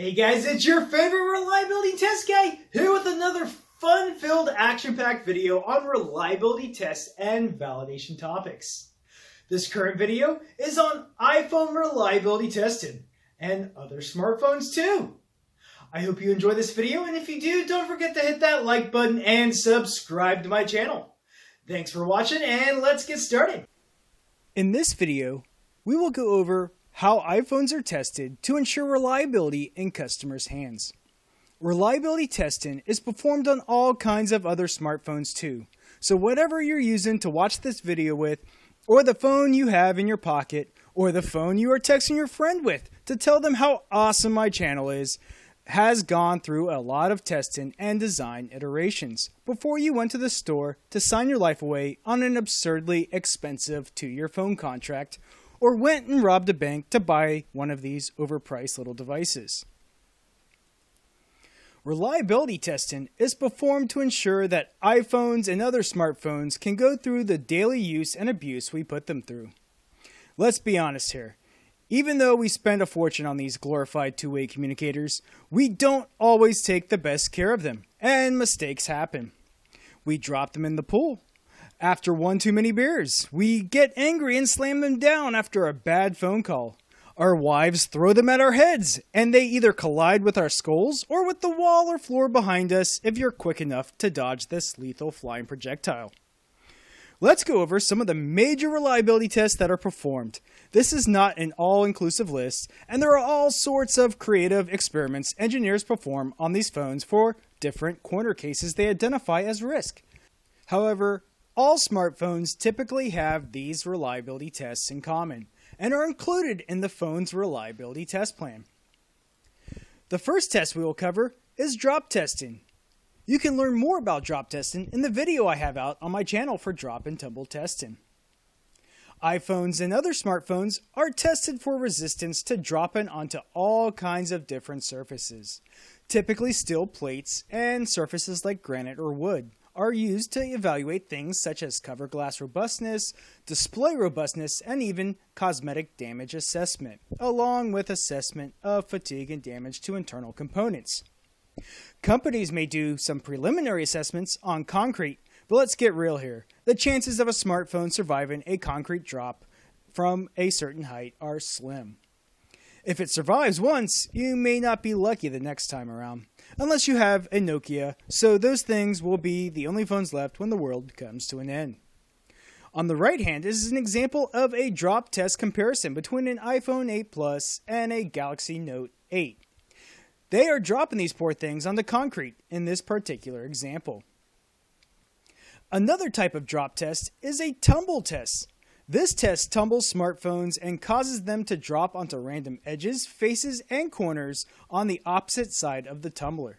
Hey guys, it's your favorite reliability test guy here with another fun-filled, action-packed video on reliability tests and validation topics. This current video is on iPhone reliability testing and other smartphones too. I hope you enjoy this video, and if you do, don't forget to hit that like button and subscribe to my channel. Thanks for watching, and let's get started. In this video, we will go over how iPhones are tested to ensure reliability in customers' hands. Reliability testing is performed on all kinds of other smartphones too, so whatever you're using to watch this video with, or the phone you have in your pocket, or the phone you are texting your friend with to tell them how awesome my channel is, has gone through a lot of testing and design iterations before you went to the store to sign your life away on an absurdly expensive 2-year phone contract, or went and robbed a bank to buy one of these overpriced little devices. Reliability testing is performed to ensure that iPhones and other smartphones can go through the daily use and abuse we put them through. Let's be honest here. Even though we spend a fortune on these glorified two-way communicators, we don't always take the best care of them, and mistakes happen. We drop them in the pool after one too many beers. We get angry and slam them down after a bad phone call. Our wives throw them at our heads, and they either collide with our skulls or with the wall or floor behind us if you're quick enough to dodge this lethal flying projectile. Let's go over some of the major reliability tests that are performed. This is not an all-inclusive list, and there are all sorts of creative experiments engineers perform on these phones for different corner cases they identify as risk. However, all smartphones typically have these reliability tests in common and are included in the phone's reliability test plan. The first test we will cover is drop testing. You can learn more about drop testing in the video I have out on my channel for drop and tumble testing. iPhones and other smartphones are tested for resistance to dropping onto all kinds of different surfaces. Typically steel plates and surfaces like granite or wood are used to evaluate things such as cover glass robustness, display robustness, and even cosmetic damage assessment, along with assessment of fatigue and damage to internal components. Companies may do some preliminary assessments on concrete, but let's get real here. The chances of a smartphone surviving a concrete drop from a certain height are slim. If it survives once, you may not be lucky the next time around, unless you have a Nokia, so those things will be the only phones left when the world comes to an end. On the right hand is an example of a drop test comparison between an iPhone 8 Plus and a Galaxy Note 8. They are dropping these poor things onto concrete in this particular example. Another type of drop test is a tumble test. This test tumbles smartphones and causes them to drop onto random edges, faces, and corners on the opposite side of the tumbler.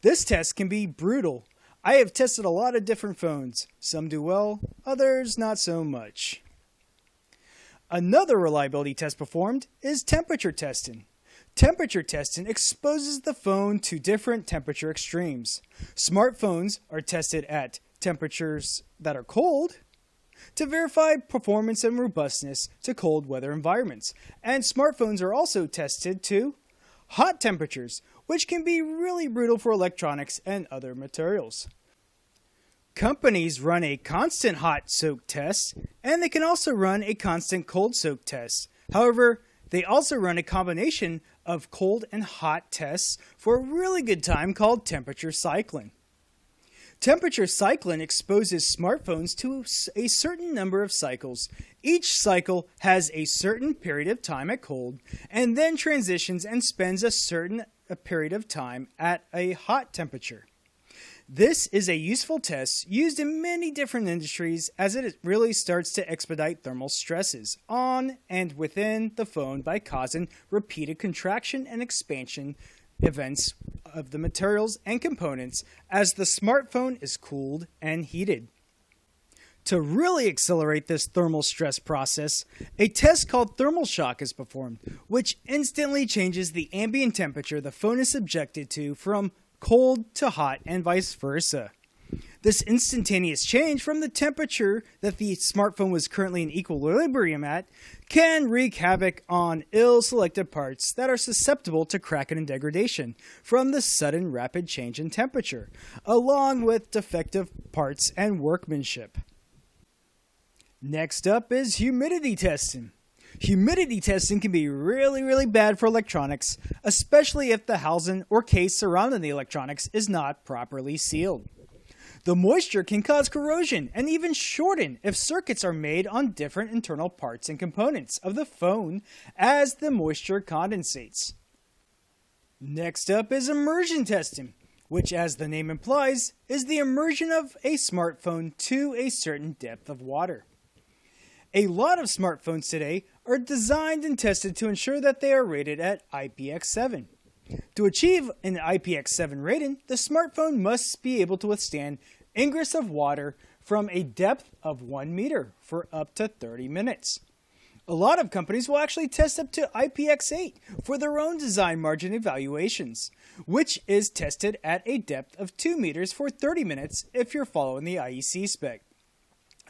This test can be brutal. I have tested a lot of different phones. Some do well, others not so much. Another reliability test performed is temperature testing. Temperature testing exposes the phone to different temperature extremes. Smartphones are tested at temperatures that are cold to verify performance and robustness to cold weather environments. And smartphones are also tested to hot temperatures, which can be really brutal for electronics and other materials. Companies run a constant hot soak test, and they can also run a constant cold soak test. However, they also run a combination of cold and hot tests for a really good time called temperature cycling. Temperature cycling exposes smartphones to a certain number of cycles. Each cycle has a certain period of time at cold and then transitions and spends a certain period of time at a hot temperature. This is a useful test used in many different industries as it really starts to expedite thermal stresses on and within the phone by causing repeated contraction and expansion events of the materials and components as the smartphone is cooled and heated. To really accelerate this thermal stress process, a test called thermal shock is performed, which instantly changes the ambient temperature the phone is subjected to from cold to hot and vice versa. This instantaneous change from the temperature that the smartphone was currently in equilibrium at can wreak havoc on ill-selected parts that are susceptible to cracking and degradation from the sudden rapid change in temperature, along with defective parts and workmanship. Next up is humidity testing. Humidity testing can be really bad for electronics, especially if the housing or case surrounding the electronics is not properly sealed. The moisture can cause corrosion and even shorten if circuits are made on different internal parts and components of the phone as the moisture condensates. Next up is immersion testing, which, as the name implies, is the immersion of a smartphone to a certain depth of water. A lot of smartphones today are designed and tested to ensure that they are rated at IPX7. To achieve an IPX7 rating, the smartphone must be able to withstand ingress of water from a depth of 1 meter for up to 30 minutes. A lot of companies will actually test up to IPX8 for their own design margin evaluations, which is tested at a depth of 2 meters for 30 minutes if you're following the IEC spec.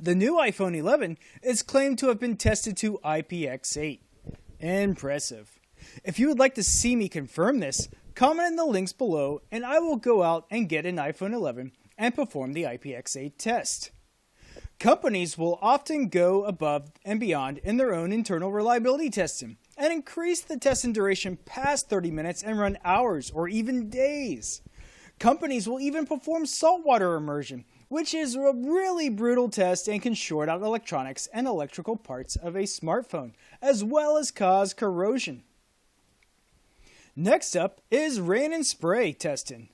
The new iPhone 11 is claimed to have been tested to IPX8. Impressive. If you would like to see me confirm this, comment in the links below and I will go out and get an iPhone 11 and perform the IPX8 test. Companies will often go above and beyond in their own internal reliability testing and increase the testing duration past 30 minutes and run hours or even days. Companies will even perform saltwater immersion, which is a really brutal test and can short out electronics and electrical parts of a smartphone, as well as cause corrosion. Next up is rain and spray testing.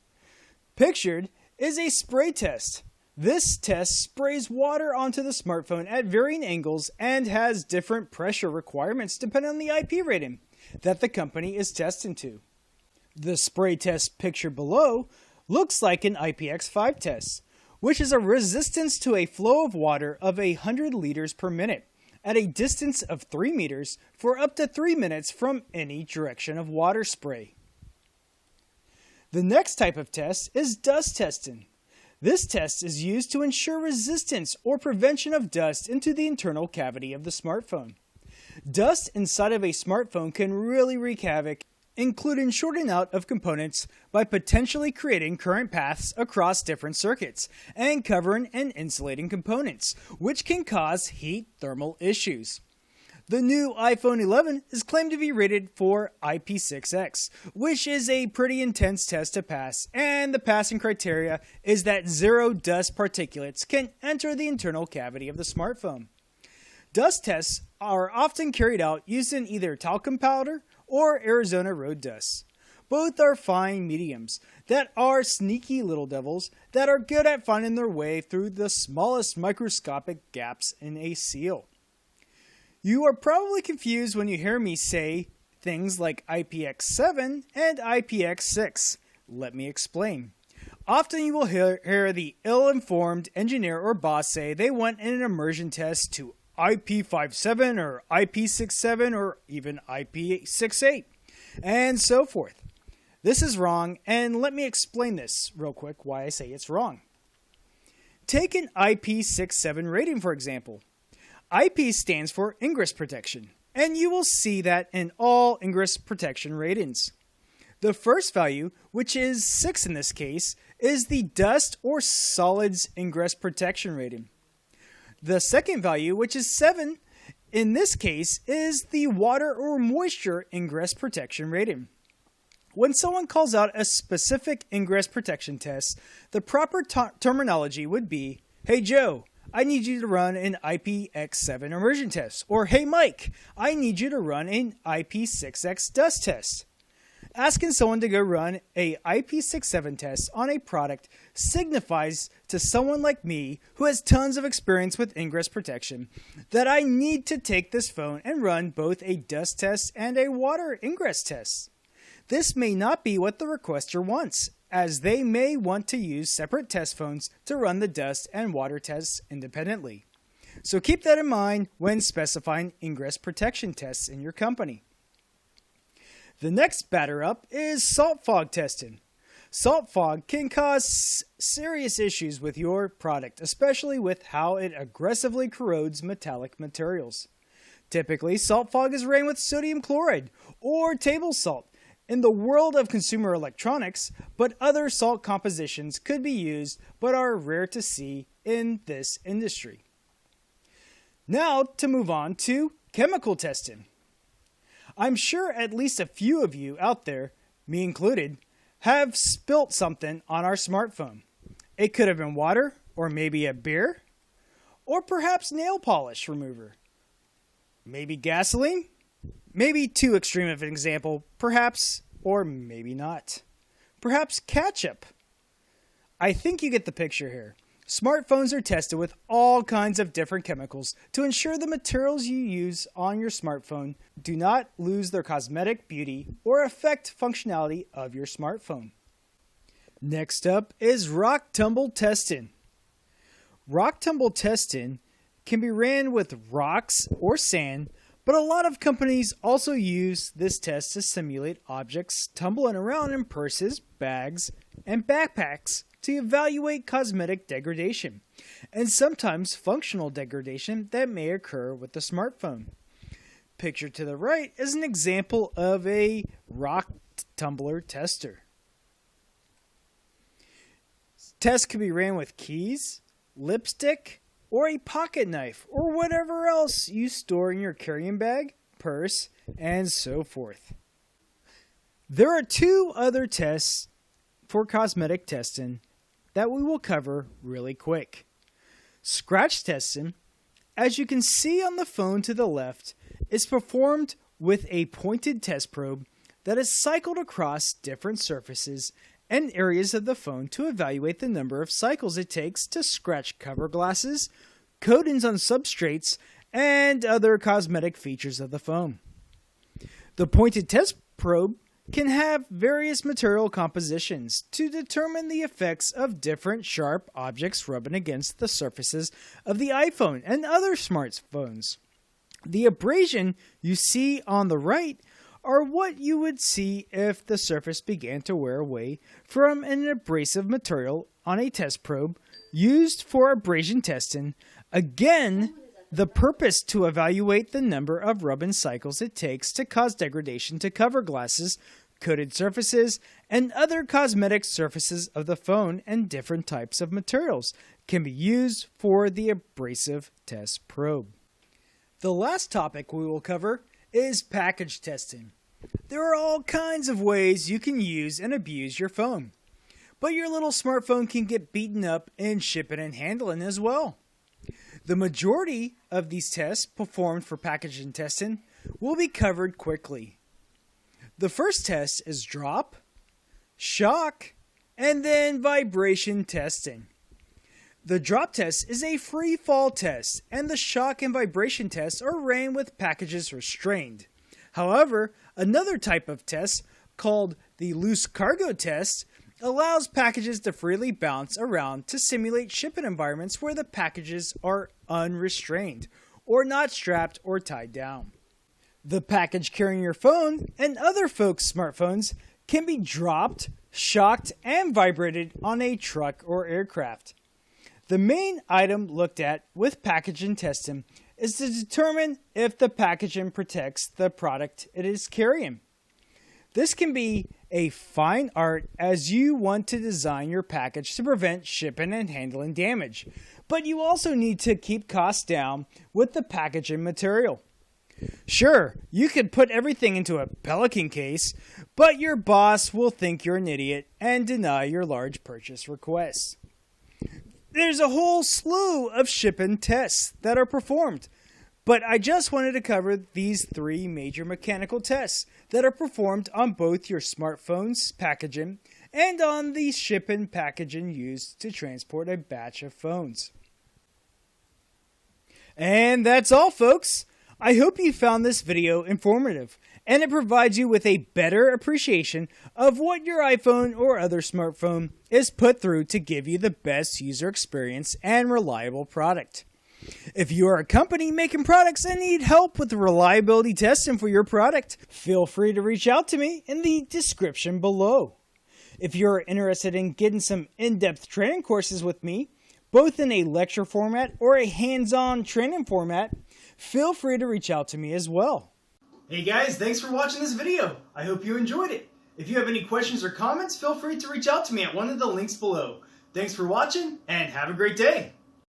Pictured is a spray test. This test sprays water onto the smartphone at varying angles and has different pressure requirements depending on the IP rating that the company is testing to. The spray test pictured below looks like an IPX5 test, which is a resistance to a flow of water of 100 liters per minute at a distance of 3 meters for up to 3 minutes from any direction of water spray. The next type of test is dust testing. This test is used to ensure resistance or prevention of dust into the internal cavity of the smartphone. Dust inside of a smartphone can really wreak havoc, including shorting out of components by potentially creating current paths across different circuits and covering and insulating components, which can cause heat thermal issues. The new iPhone 11 is claimed to be rated for IP6X, which is a pretty intense test to pass, and the passing criteria is that 0 dust particulates can enter the internal cavity of the smartphone. Dust tests are often carried out using either talcum powder or Arizona road dust. Both are fine mediums that are sneaky little devils that are good at finding their way through the smallest microscopic gaps in a seal. You are probably confused when you hear me say things like IPX7 and IPX6. Let me explain. Often you will hear the ill-informed engineer or boss say they want an immersion test to IP57 or IP67 or even IP68 and so forth. This is wrong, and let me explain this real quick why I say it's wrong. Take an IP67 rating, for example. IP stands for ingress protection, and you will see that in all ingress protection ratings. The first value, which is 6 in this case, is the dust or solids ingress protection rating. The second value, which is 7 in this case, is the water or moisture ingress protection rating. When someone calls out a specific ingress protection test, the proper terminology would be, "Hey Joe, I need you to run an IPX7 immersion test," or "Hey Mike, I need you to run an IP6X dust test." Asking someone to go run a IP67 test on a product signifies to someone like me, who has tons of experience with ingress protection, that I need to take this phone and run both a dust test and a water ingress test. This may not be what the requester wants, as they may want to use separate test phones to run the dust and water tests independently. So keep that in mind when specifying ingress protection tests in your company. The next batter up is salt fog testing. Salt fog can cause serious issues with your product, especially with how it aggressively corrodes metallic materials. Typically, salt fog is ran with sodium chloride or table salt in the world of consumer electronics, but other salt compositions could be used but are rare to see in this industry. Now to move on to chemical testing. I'm sure at least a few of you out there, me included, have spilt something on our smartphone. It could have been water, or maybe a beer, or perhaps nail polish remover. Maybe gasoline? Maybe too extreme of an example, perhaps, or maybe not. Perhaps ketchup. I think you get the picture here. Smartphones are tested with all kinds of different chemicals to ensure the materials you use on your smartphone do not lose their cosmetic beauty or affect functionality of your smartphone. Next up is rock tumble testing. Rock tumble testing can be ran with rocks or sand, but a lot of companies also use this test to simulate objects tumbling around in purses, bags, and backpacks to evaluate cosmetic degradation, and sometimes functional degradation that may occur with the smartphone. Picture to the right is an example of a rock tumbler tester. Tests can be ran with keys, lipstick, or a pocket knife, or whatever else you store in your carrying bag, purse, and so forth. There are two other tests for cosmetic testing that we will cover really quick. Scratch testing, as you can see on the phone to the left, is performed with a pointed test probe that is cycled across different surfaces and areas of the phone to evaluate the number of cycles it takes to scratch cover glasses, coatings on substrates, and other cosmetic features of the phone. The pointed test probe can have various material compositions to determine the effects of different sharp objects rubbing against the surfaces of the iPhone and other smartphones. The abrasion you see on the right are what you would see if the surface began to wear away from an abrasive material on a test probe used for abrasion testing. Again, the purpose to evaluate the number of rubbing cycles it takes to cause degradation to cover glasses, coated surfaces, and other cosmetic surfaces of the phone, and different types of materials can be used for the abrasive test probe. The last topic we will cover is package testing. There are all kinds of ways you can use and abuse your phone, but your little smartphone can get beaten up in shipping and handling as well. The majority of these tests performed for packaging testing will be covered quickly. The first test is drop, shock, and then vibration testing. The drop test is a free fall test, and the shock and vibration tests are ran with packages restrained. However, another type of test, called the loose cargo test, allows packages to freely bounce around to simulate shipping environments where the packages are unrestrained, or not strapped or tied down. The package carrying your phone and other folks' smartphones can be dropped, shocked, and vibrated on a truck or aircraft. The main item looked at with packaging testing is to determine if the packaging protects the product it is carrying. This can be a fine art as you want to design your package to prevent shipping and handling damage, but you also need to keep costs down with the packaging material. Sure, you could put everything into a Pelican case, but your boss will think you're an idiot and deny your large purchase request. There's a whole slew of shipping tests that are performed, but I just wanted to cover these three major mechanical tests that are performed on both your smartphone's packaging and on the shipping packaging used to transport a batch of phones. And that's all, folks. I hope you found this video informative, and it provides you with a better appreciation of what your iPhone or other smartphone is put through to give you the best user experience and reliable product. If you are a company making products and need help with reliability testing for your product, feel free to reach out to me in the description below. If you're interested in getting some in-depth training courses with me, both in a lecture format or a hands-on training format, feel free to reach out to me as well. Hey guys, thanks for watching this video. I hope you enjoyed it. If you have any questions or comments, feel free to reach out to me at one of the links below. Thanks for watching and have a great day.